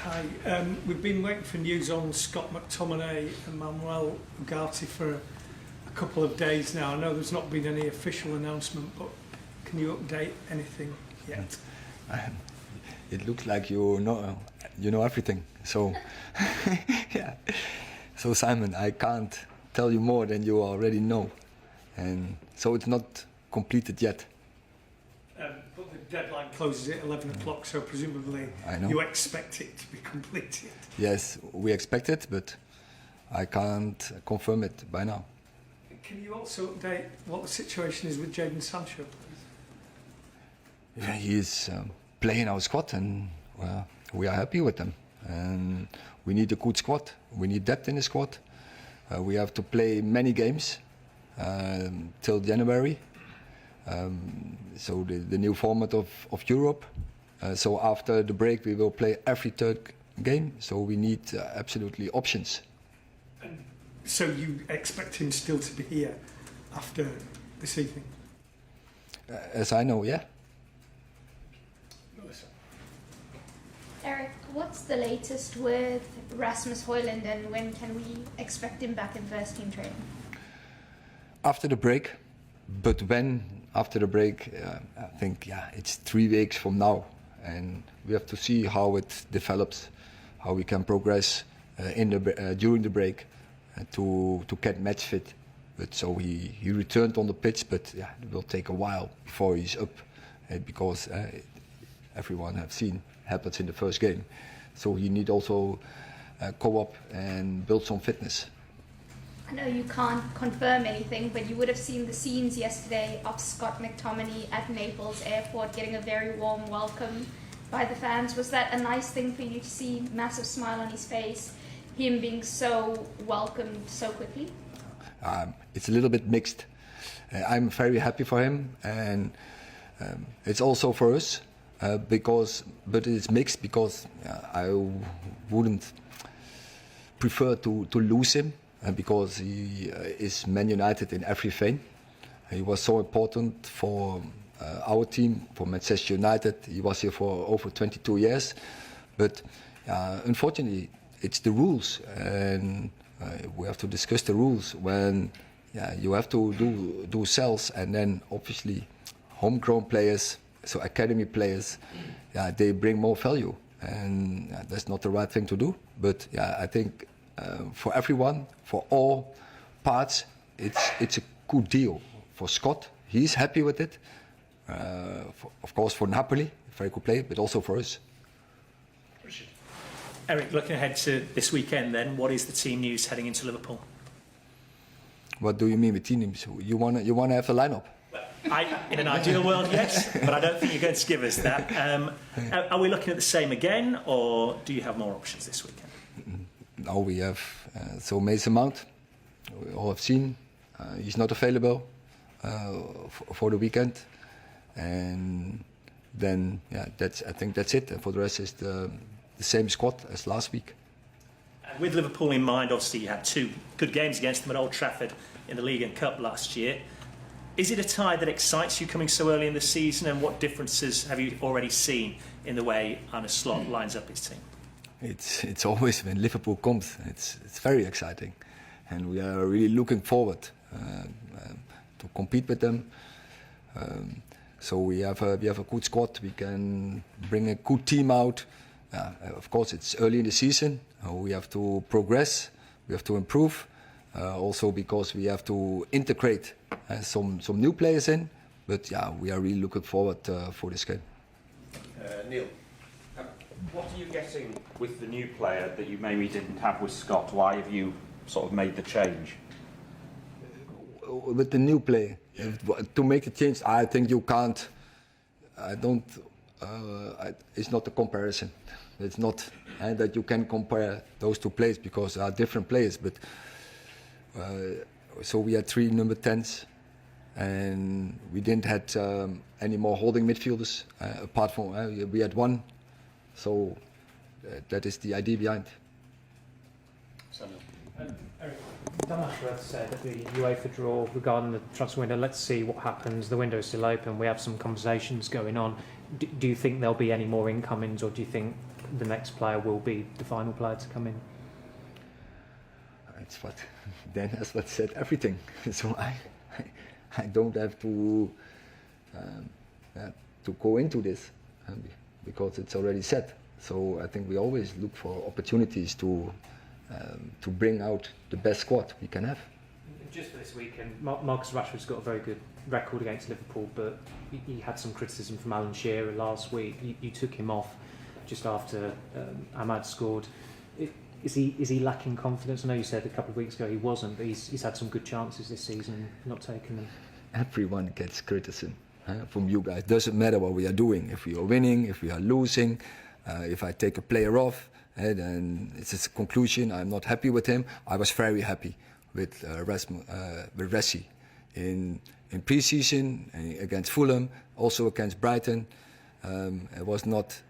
Hi. We've been waiting for news on Scott McTominay and Manuel Ugarte for a couple of days now. I know there's not been any official announcement, but can you update anything yet? It looks like you know everything. So, yeah. So Simon, I can't tell you more than you already know, and so it's not completed yet. But the deadline closes at 11 o'clock, so presumably you expect it to be completed. Yes, we expect it, but I can't confirm it by now. Can you also update what the situation is with Jadon Sancho, please? Yeah, he is playing our squad, and we are happy with him. And we need a good squad. We need depth in the squad. We have to play many games till January. So the new format of Europe. So after the break, we will play every third game. So we need absolutely options. And so you expect him still to be here after this evening? As I know, yeah. Erik, what's the latest with Rasmus Højlund, and when can we expect him back in first team training? After the break, but when after the break, I think it's 3 weeks from now, and we have to see how it develops, how we can progress during the break to get match fit. But so he returned on the pitch, but it will take a while before he's up, because everyone have seen happens in the first game. So he need also go up and build some fitness. I know you can't confirm anything, but you would have seen the scenes yesterday of Scott McTominay at Naples Airport getting a very warm welcome by the fans. Was that a nice thing for you to see? Massive smile on his face, him being so welcomed so quickly? It's a little bit mixed. I'm very happy for him, and it's also for us, but it's mixed because I wouldn't prefer to lose him. Because he is ManUnited in every vein. He was so important for our team, for Manchester United. He was here for over 22 years. But unfortunately, it's the rules. And we have to discuss the rules when you have to do sales, and then obviously homegrown players, so academy players, they bring more value. And that's not the right thing to do. But I think for everyone, for all parts, it's a good deal. For Scott, he's happy with it. Of course, for Napoli, very good play, but also for us. Erik, looking ahead to this weekend, then, what is the team news heading into Liverpool? What do you mean with team news? You wanna have the lineup? In an ideal world, yes, but I don't think you're going to give us that. Are we looking at the same again, or do you have more options this weekend? Now we have so Mason Mount. We all have seen he's not available for the weekend, and then I think that's it. And for the rest, is the same squad as last week. With Liverpool in mind, obviously you had 2 good games against them at Old Trafford in the League and Cup last year. Is it a tie that excites you coming so early in the season, and what differences have you already seen in the way Arne Slot lines up his team? It's always when Liverpool comes, it's very exciting, and we are really looking forward to compete with them. So we have a good squad. We can bring a good team out. Of course, it's early in the season. We have to progress. We have to improve. Also because we have to integrate some new players in. But we are really looking forward for this game. Neil, what are you getting with the new player that you maybe didn't have with Scott? Why have you sort of made the change? With the new player, to make the change, I think you can't. It's not a comparison. It's not that you can compare those 2 players because they are different players. But so we had 3 number 10s, and we didn't have any more holding midfielders apart from we had 1. So that is the idea behind. Erik, Dan Ashworth said at the UEFA draw regarding the transfer window, let's see what happens, the window's still open, we have some conversations going on. Do you think there'll be any more incomings, or do you think the next player will be the final player to come in? It's what Dan has said everything. So I don't have to go into this because it's already said. So I think we always look for opportunities to bring out the best squad we can have. Just for this weekend, Marcus Rashford's got a very good record against Liverpool, but he had some criticism from Alan Shearer last week. You took him off just after Ahmad scored. Is he lacking confidence? I know you said a couple of weeks ago he wasn't, but he's had some good chances this season and not taken them. Everyone gets criticism from you guys. Doesn't matter what we are doing. If we are winning, if we are losing, if I take a player off, then it's a conclusion. I'm not happy with him. I was very happy with Ressi in pre-season against Fulham, also against Brighton. It was not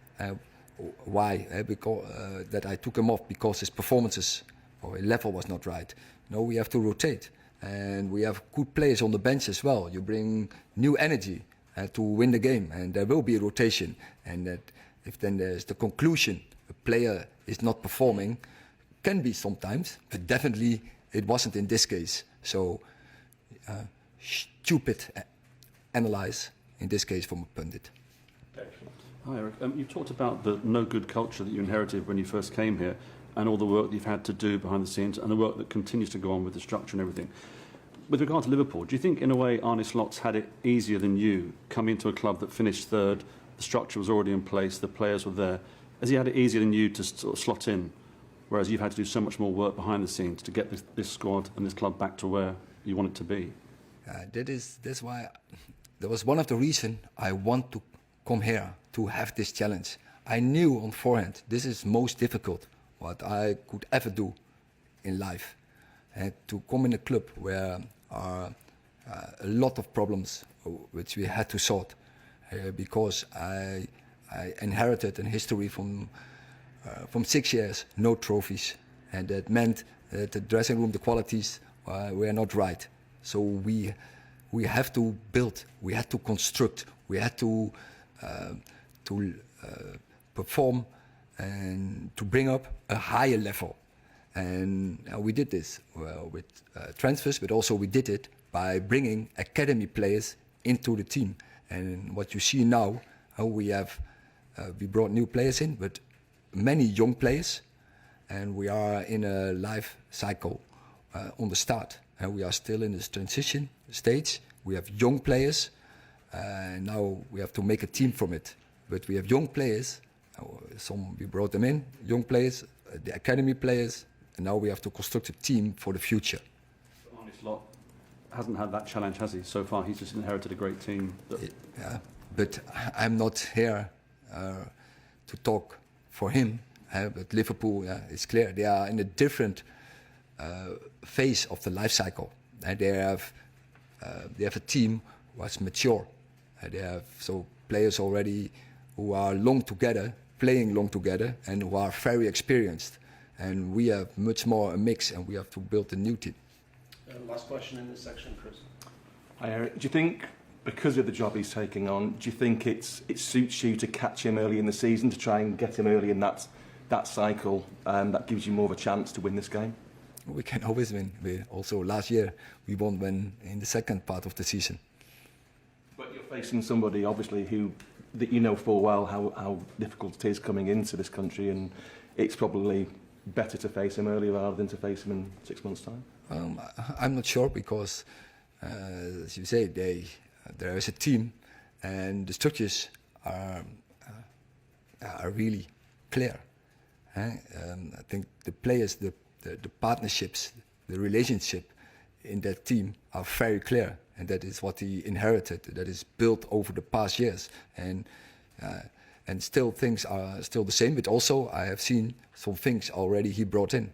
because that I took him off because his performances or his level was not right. No, we have to rotate, and we have good players on the bench as well. You bring new energy to win the game, and there will be a rotation. And that if then there's the conclusion a player is not performing, can be sometimes, but definitely it wasn't in this case. So stupid analyze in this case from a pundit. Hi Erik, you talked about the no-good culture that you inherited when you first came here and all the work that you've had to do behind the scenes and the work that continues to go on with the structure and everything. With regard to Liverpool, do you think in a way Arne Slot's had it easier than you, coming into a club that finished third, the structure was already in place, the players were there? Has he had it easier than you to sort of slot in, whereas you've had to do so much more work behind the scenes to get this squad and this club back to where you want it to be? That's why that was one of the reasons I want to come here to have this challenge. I knew on forehand this is most difficult what I could ever do in life, and to come in a club where are a lot of problems which we had to sort because I inherited a history from 6 years, no trophies, and that meant that the dressing room, the qualities were not right. So we have to build, we had to construct, we had to perform and to bring up a higher level. And we did this with transfers, but also we did it by bringing academy players into the team. And what you see now, we brought new players in, but many young players, and we are in a life cycle on the start. And we are still in this transition stage. We have young players, and now we have to make a team from it. But we have young players, some we brought them in, young players, the academy players, and now we have to construct a team for the future. Arne Slot hasn't had that challenge, has he? So far, he's just inherited a great team. Yeah, but I'm not here to talk for him. But Liverpool, it's clear they are in a different phase of the life cycle. And they have a team who's mature. They have players already who are long together, playing long together, and who are very experienced. And we have much more a mix, and we have to build a new team. Last question in this section, Chris. Hi Erik, do you think, because of the job he's taking on, do you think it suits you to catch him early in the season, to try and get him early in that cycle, that gives you more of a chance to win this game? We can always win. Also last year we won when in the second part of the season. But you're facing somebody obviously that you know full well how difficult it is coming into this country, and it's probably better to face him early rather than to face him in 6 months' time. I'm not sure because, as you say, there is a team, and the structures are really clear. I think the players, the partnerships, the relationship in that team are very clear, and that is what he inherited. That is built over the past years, and still things are still the same. But also, I have seen some things already he brought in.